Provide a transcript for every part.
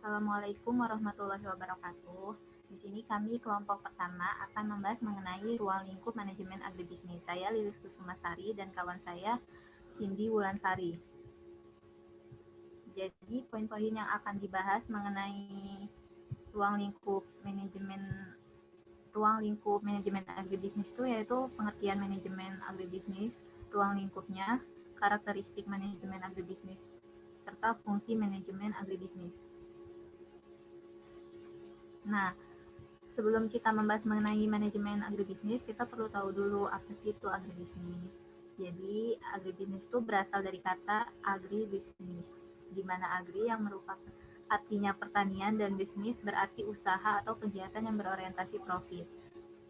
Assalamualaikum warahmatullahi wabarakatuh. Di sini kami kelompok pertama akan membahas mengenai ruang lingkup manajemen agribisnis. Saya Lilis Kusumasari dan kawan saya Cindy Wulansari. Jadi poin-poin yang akan dibahas mengenai ruang lingkup manajemen agribisnis itu yaitu pengertian manajemen agribisnis, ruang lingkupnya, karakteristik manajemen agribisnis, serta fungsi manajemen agribisnis. Nah, sebelum kita membahas mengenai manajemen agribisnis, kita perlu tahu dulu apa sih itu agribisnis. Jadi, agribisnis itu berasal dari kata agribisnis, di mana agri yang merupakan artinya pertanian dan bisnis berarti usaha atau kegiatan yang berorientasi profit.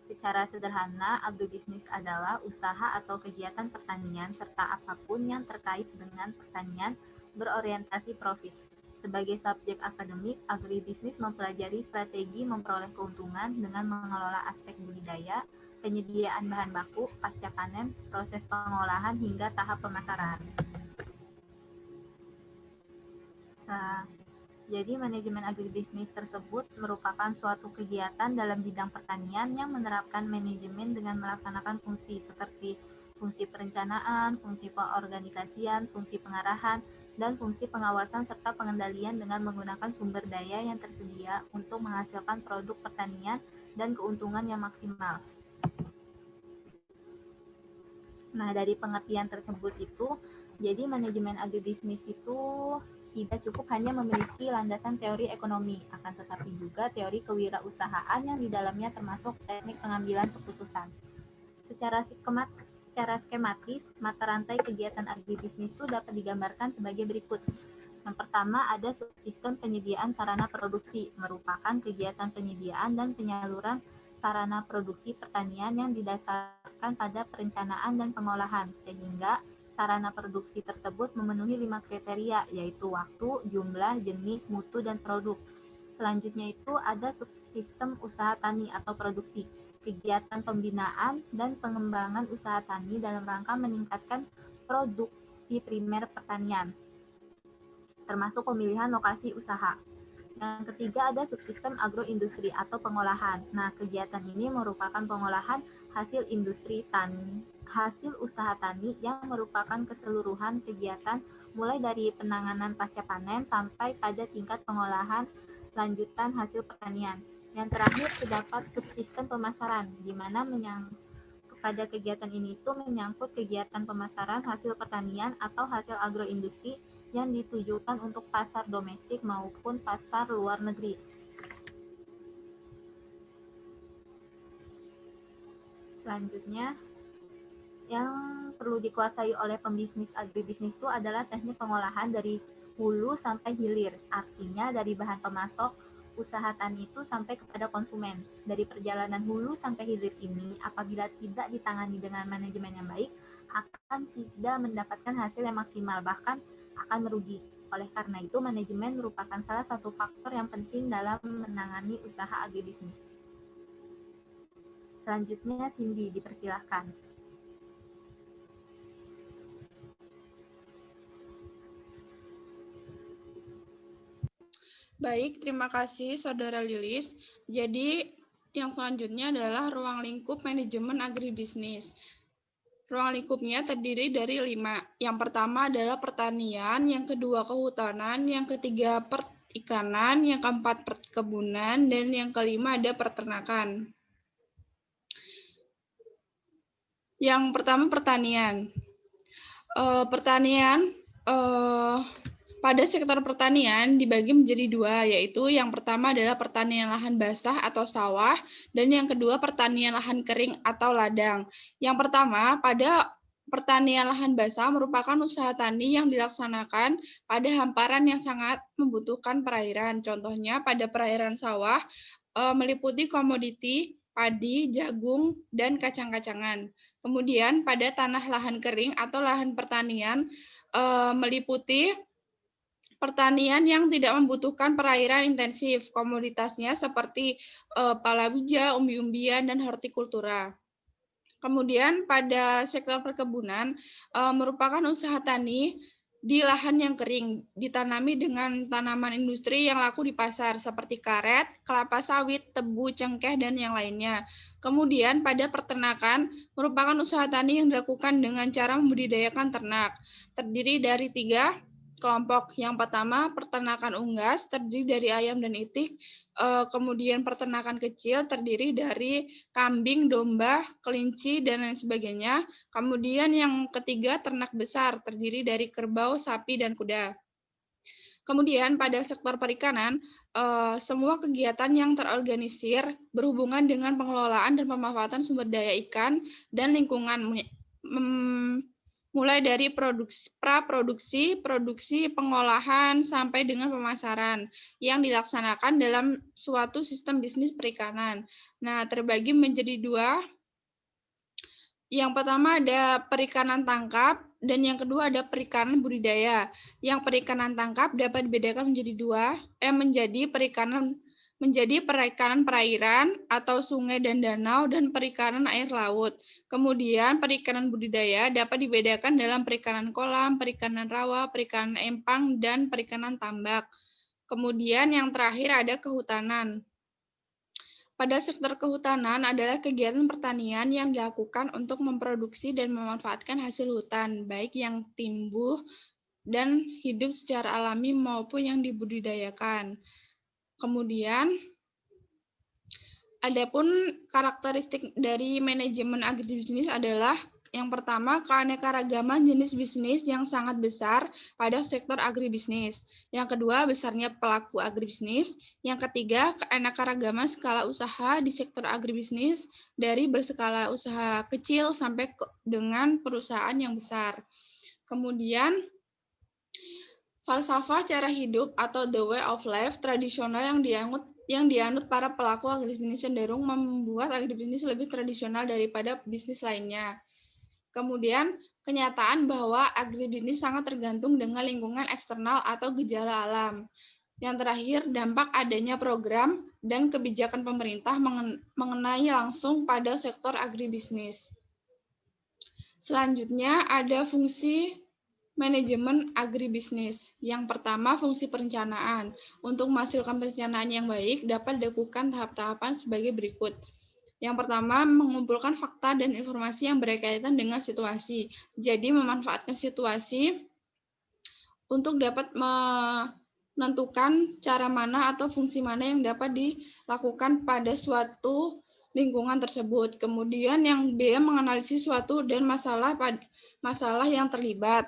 Secara sederhana, agribisnis adalah usaha atau kegiatan pertanian serta apapun yang terkait dengan pertanian berorientasi profit. Sebagai subjek akademik, agribisnis mempelajari strategi memperoleh keuntungan dengan mengelola aspek budidaya, penyediaan bahan baku, pasca panen, proses pengolahan hingga tahap pemasaran. Jadi manajemen agribisnis tersebut merupakan suatu kegiatan dalam bidang pertanian yang menerapkan manajemen dengan melaksanakan fungsi seperti fungsi perencanaan, fungsi pengorganisasian, fungsi pengarahan, dan fungsi pengawasan serta pengendalian dengan menggunakan sumber daya yang tersedia untuk menghasilkan produk pertanian dan keuntungan yang maksimal. Nah, dari pengertian tersebut itu, jadi manajemen agribisnis itu tidak cukup hanya memiliki landasan teori ekonomi, akan tetapi juga teori kewirausahaan yang di dalamnya termasuk teknik pengambilan keputusan. Secara skematis, mata rantai kegiatan agribisnis itu dapat digambarkan sebagai berikut. Yang pertama ada subsistem penyediaan sarana produksi, merupakan kegiatan penyediaan dan penyaluran sarana produksi pertanian yang didasarkan pada perencanaan dan pengolahan, sehingga sarana produksi tersebut memenuhi 5 kriteria, yaitu waktu, jumlah, jenis, mutu, dan produk. Selanjutnya itu ada subsistem usaha tani atau produksi, kegiatan pembinaan dan pengembangan usaha tani dalam rangka meningkatkan produksi primer pertanian, termasuk pemilihan lokasi usaha. Yang ketiga ada subsistem agroindustri atau pengolahan. Nah, kegiatan ini merupakan pengolahan hasil industri tani, hasil usaha tani yang merupakan keseluruhan kegiatan mulai dari penanganan pasca panen sampai pada tingkat pengolahan lanjutan hasil pertanian. Yang terakhir terdapat subsistem pemasaran, di mana pada kegiatan ini itu menyangkut kegiatan pemasaran hasil pertanian atau hasil agroindustri yang ditujukan untuk pasar domestik maupun pasar luar negeri. Selanjutnya, yang perlu dikuasai oleh pembisnis agribisnis itu adalah teknik pengolahan dari hulu sampai hilir, artinya dari bahan pemasok usaha tani itu sampai kepada konsumen. Dari perjalanan hulu sampai hilir ini, apabila tidak ditangani dengan manajemen yang baik, akan tidak mendapatkan hasil yang maksimal, bahkan akan merugi. Oleh karena itu, manajemen merupakan salah satu faktor yang penting dalam menangani usaha agribisnis. Selanjutnya, Cindy, dipersilahkan. Baik, terima kasih Saudara Lilis. Jadi, yang selanjutnya adalah ruang lingkup manajemen agribisnis. Ruang lingkupnya terdiri dari 5. Yang pertama adalah pertanian, yang kedua kehutanan, yang ketiga perikanan, yang keempat perkebunan, dan yang kelima ada peternakan. Yang pertama pertanian. Pada sektor pertanian dibagi menjadi 2, yaitu yang pertama adalah pertanian lahan basah atau sawah, dan yang kedua pertanian lahan kering atau ladang. Yang pertama, pada pertanian lahan basah merupakan usaha tani yang dilaksanakan pada hamparan yang sangat membutuhkan perairan. Contohnya pada perairan sawah meliputi komoditi, padi, jagung, dan kacang-kacangan. Kemudian pada tanah lahan kering atau lahan pertanian meliputi pertanian yang tidak membutuhkan perairan intensif, komoditasnya seperti palawija, umbi-umbian, dan hortikultura. Kemudian pada sektor perkebunan merupakan usaha tani di lahan yang kering, ditanami dengan tanaman industri yang laku di pasar seperti karet, kelapa sawit, tebu, cengkeh, dan yang lainnya. Kemudian pada peternakan merupakan usaha tani yang dilakukan dengan cara membudidayakan ternak. Terdiri dari 3 kelompok. Yang pertama, peternakan unggas, terdiri dari ayam dan itik. Kemudian peternakan kecil terdiri dari kambing, domba, kelinci, dan lain sebagainya. Kemudian yang ketiga, ternak besar, terdiri dari kerbau, sapi, dan kuda. Kemudian pada sektor perikanan, semua kegiatan yang terorganisir berhubungan dengan pengelolaan dan pemanfaatan sumber daya ikan dan lingkungan, mulai dari praproduksi, produksi, pengolahan, sampai dengan pemasaran yang dilaksanakan dalam suatu sistem bisnis perikanan. Nah, terbagi menjadi 2. Yang pertama ada perikanan tangkap dan yang kedua ada perikanan budidaya. Yang perikanan tangkap dapat dibedakan menjadi perikanan perairan atau sungai dan danau dan perikanan air laut. Kemudian perikanan budidaya dapat dibedakan dalam perikanan kolam, perikanan rawa, perikanan empang, dan perikanan tambak. Kemudian yang terakhir ada kehutanan. Pada sektor kehutanan adalah kegiatan pertanian yang dilakukan untuk memproduksi dan memanfaatkan hasil hutan, baik yang tumbuh dan hidup secara alami maupun yang dibudidayakan. Kemudian, adapun karakteristik dari manajemen agribisnis adalah yang pertama, keanekaragaman jenis bisnis yang sangat besar pada sektor agribisnis. Yang kedua, besarnya pelaku agribisnis. Yang ketiga, keanekaragaman skala usaha di sektor agribisnis dari berskala usaha kecil sampai dengan perusahaan yang besar. Kemudian, falsafah cara hidup atau the way of life tradisional yang dianut para pelaku agribisnis cenderung membuat agribisnis lebih tradisional daripada bisnis lainnya. Kemudian, kenyataan bahwa agribisnis sangat tergantung dengan lingkungan eksternal atau gejala alam. Yang terakhir, dampak adanya program dan kebijakan pemerintah mengenai langsung pada sektor agribisnis. Selanjutnya, ada fungsi manajemen agribisnis. Yang pertama, fungsi perencanaan. Untuk menghasilkan perencanaan yang baik, dapat dilakukan tahap-tahapan sebagai berikut. Yang pertama, mengumpulkan fakta dan informasi yang berkaitan dengan situasi. Jadi, memanfaatkan situasi untuk dapat menentukan cara mana atau fungsi mana yang dapat dilakukan pada suatu lingkungan tersebut. Kemudian yang B, menganalisis suatu dan masalah yang terlibat.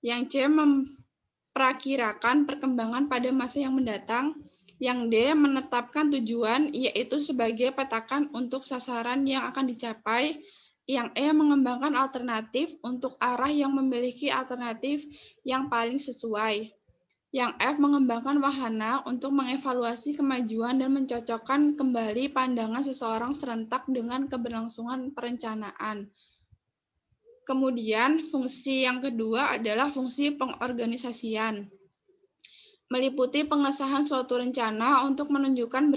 Yang C, memperakirakan perkembangan pada masa yang mendatang. Yang D, menetapkan tujuan, yaitu sebagai petakan untuk sasaran yang akan dicapai. Yang E, mengembangkan alternatif untuk arah yang memiliki alternatif yang paling sesuai. Yang F, mengembangkan wahana untuk mengevaluasi kemajuan dan mencocokkan kembali pandangan seseorang serentak dengan keberlangsungan perencanaan. Kemudian, fungsi yang kedua adalah fungsi pengorganisasian. Meliputi pengesahan suatu rencana untuk menunjukkan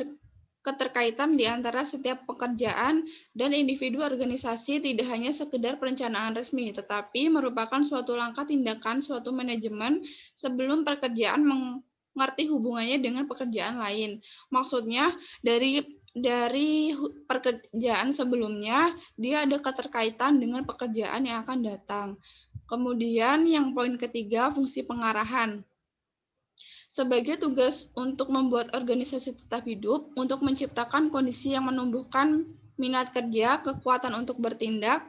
keterkaitan di antara setiap pekerjaan dan individu organisasi, tidak hanya sekedar perencanaan resmi, tetapi merupakan suatu langkah tindakan suatu manajemen sebelum pekerjaan mengerti hubungannya dengan pekerjaan lain. Maksudnya, dari pekerjaan sebelumnya, dia ada keterkaitan dengan pekerjaan yang akan datang. Kemudian yang poin ketiga, fungsi pengarahan. Sebagai tugas untuk membuat organisasi tetap hidup, untuk menciptakan kondisi yang menumbuhkan minat kerja, kekuatan untuk bertindak,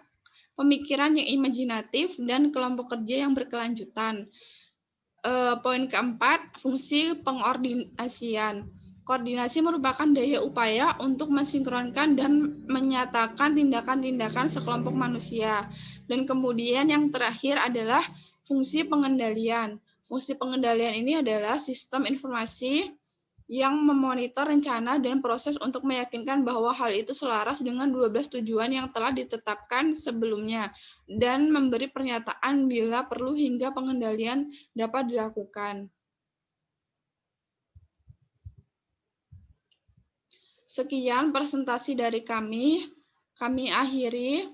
pemikiran yang imajinatif, dan kelompok kerja yang berkelanjutan. Poin keempat, fungsi pengordinasian. Koordinasi merupakan daya upaya untuk mensinkronkan dan menyatakan tindakan-tindakan sekelompok manusia. Dan kemudian yang terakhir adalah fungsi pengendalian. Fungsi pengendalian ini adalah sistem informasi yang memonitor rencana dan proses untuk meyakinkan bahwa hal itu selaras dengan 12 tujuan yang telah ditetapkan sebelumnya dan memberi pernyataan bila perlu hingga pengendalian dapat dilakukan. Sekian presentasi dari kami akhiri.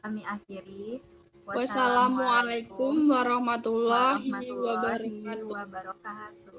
kami akhiri. Wassalamualaikum warahmatullahi warahmatullahi wabarakatuh. wabarakatuh.